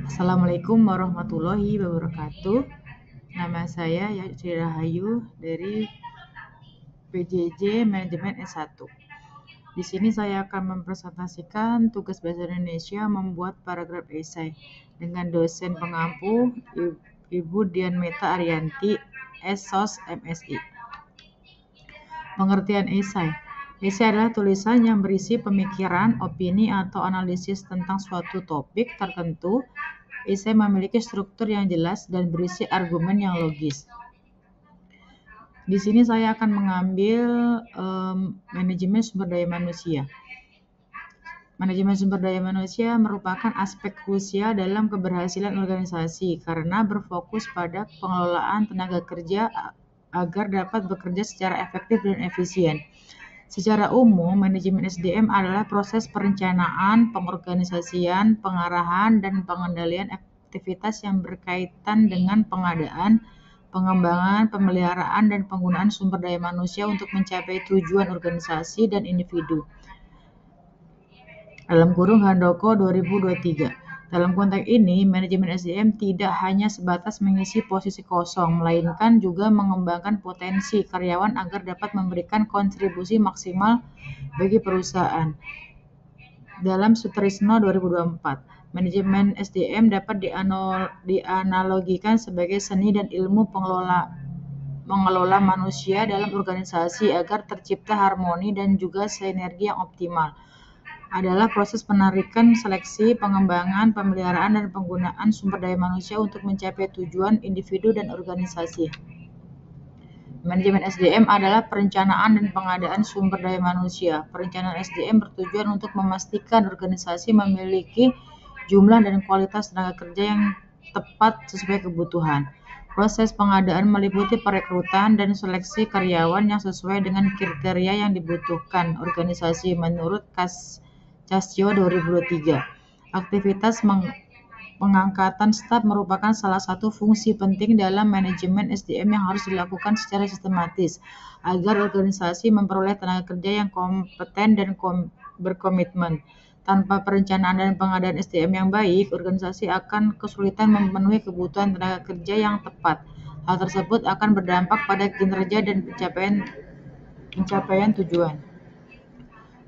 Assalamualaikum warahmatullahi wabarakatuh. Nama saya Yasri Rahayu dari PJJ Manajemen S1. Di sini saya akan mempresentasikan tugas Bahasa Indonesia membuat paragraf esai dengan dosen pengampu Ibu Dian Meta Ariyanti, SOS MSI. Pengertian esai. Esai adalah tulisan yang berisi pemikiran, opini, atau analisis tentang suatu topik tertentu. Esai memiliki struktur yang jelas dan berisi argumen yang logis. Di sini saya akan mengambil manajemen sumber daya manusia. Manajemen sumber daya manusia merupakan aspek krusial dalam keberhasilan organisasi karena berfokus pada pengelolaan tenaga kerja agar dapat bekerja secara efektif dan efisien. Secara umum, manajemen SDM adalah proses perencanaan, pengorganisasian, pengarahan, dan pengendalian aktivitas yang berkaitan dengan pengadaan, pengembangan, pemeliharaan, dan penggunaan sumber daya manusia untuk mencapai tujuan organisasi dan individu. Handoko 2023. Dalam konteks ini, manajemen SDM tidak hanya sebatas mengisi posisi kosong, melainkan juga mengembangkan potensi karyawan agar dapat memberikan kontribusi maksimal bagi perusahaan. Dalam Sutrisno 2024, manajemen SDM dapat dianalogikan sebagai seni dan ilmu mengelola manusia dalam organisasi agar tercipta harmoni dan juga sinergi yang optimal. Adalah proses penarikan, seleksi, pengembangan, pemeliharaan, dan penggunaan sumber daya manusia untuk mencapai tujuan individu dan organisasi. Manajemen SDM adalah perencanaan dan pengadaan sumber daya manusia. Perencanaan SDM bertujuan untuk memastikan organisasi memiliki jumlah dan kualitas tenaga kerja yang tepat sesuai kebutuhan. Proses pengadaan meliputi perekrutan dan seleksi karyawan yang sesuai dengan kriteria yang dibutuhkan organisasi menurut Cascio 2023. Aktivitas pengangkatan staf merupakan salah satu fungsi penting dalam manajemen SDM yang harus dilakukan secara sistematis agar organisasi memperoleh tenaga kerja yang kompeten dan berkomitmen. Tanpa perencanaan dan pengadaan SDM yang baik, organisasi akan kesulitan memenuhi kebutuhan tenaga kerja yang tepat. Hal tersebut akan berdampak pada kinerja dan pencapaian tujuan.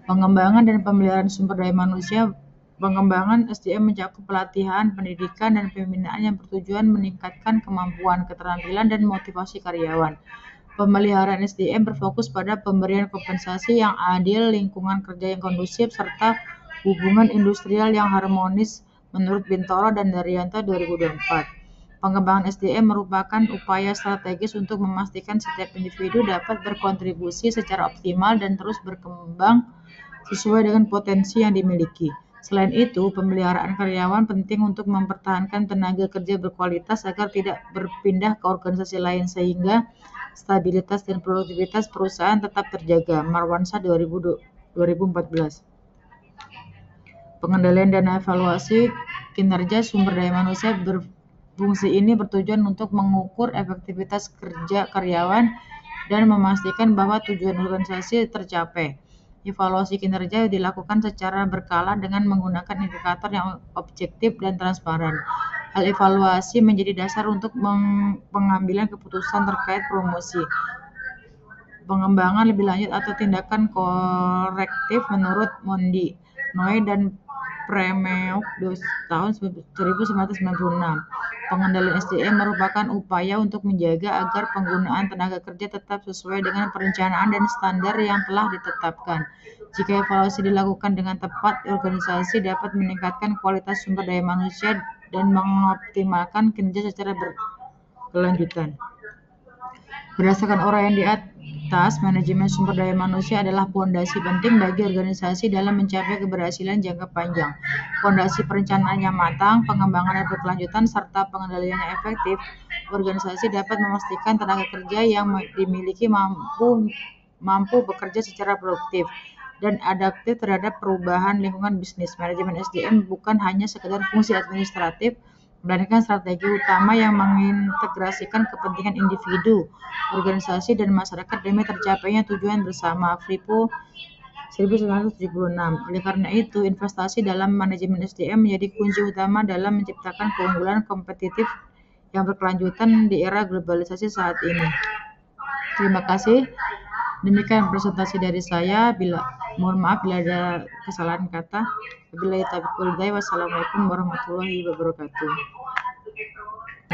Pengembangan dan pemeliharaan sumber daya manusia. Pengembangan SDM mencakup pelatihan, pendidikan, dan pembinaan yang bertujuan meningkatkan kemampuan, keterampilan, dan motivasi karyawan. Pemeliharaan SDM berfokus pada pemberian kompensasi yang adil, lingkungan kerja yang kondusif, serta hubungan industrial yang harmonis menurut Bintoro dan Daryanto 2024. Pengembangan SDM merupakan upaya strategis untuk memastikan setiap individu dapat berkontribusi secara optimal dan terus berkembang sesuai dengan potensi yang dimiliki. Selain itu, pemeliharaan karyawan penting untuk mempertahankan tenaga kerja berkualitas agar tidak berpindah ke organisasi lain sehingga stabilitas dan produktivitas perusahaan tetap terjaga. Marwansyah 2014. Pengendalian dan evaluasi kinerja sumber daya manusia berfungsi ini bertujuan untuk mengukur efektivitas kerja karyawan dan memastikan bahwa tujuan organisasi tercapai. Evaluasi kinerja dilakukan secara berkala dengan menggunakan indikator yang objektif dan transparan. Hal evaluasi menjadi dasar untuk pengambilan keputusan terkait promosi, pengembangan lebih lanjut atau tindakan korektif menurut Mondi, Noe, dan Premeuk tahun 1996. Pengendalian SDM merupakan upaya untuk menjaga agar penggunaan tenaga kerja tetap sesuai dengan perencanaan dan standar yang telah ditetapkan. Jika evaluasi dilakukan dengan tepat, organisasi dapat meningkatkan kualitas sumber daya manusia dan mengoptimalkan kinerja secara berkelanjutan. Berdasarkan uraian di atas, manajemen sumber daya manusia adalah fondasi penting bagi organisasi dalam mencapai keberhasilan jangka panjang. Fondasi perencanaan yang matang, pengembangan yang berkelanjutan, serta pengendalian yang efektif, organisasi dapat memastikan tenaga kerja yang dimiliki mampu bekerja secara produktif dan adaptif terhadap perubahan lingkungan bisnis. Manajemen SDM bukan hanya sekedar fungsi administratif, melainkan strategi utama yang mengintegrasikan kepentingan individu, organisasi, dan masyarakat demi tercapainya tujuan bersama. Fripo 1976. Oleh karena itu, investasi dalam manajemen SDM menjadi kunci utama dalam menciptakan keunggulan kompetitif yang berkelanjutan di era globalisasi saat ini. Terima kasih. Demikian presentasi dari saya. Mohon maaf bila ada kesalahan kata. Wabillahi taufiq wal hidayah. Wassalamualaikum warahmatullahi wabarakatuh.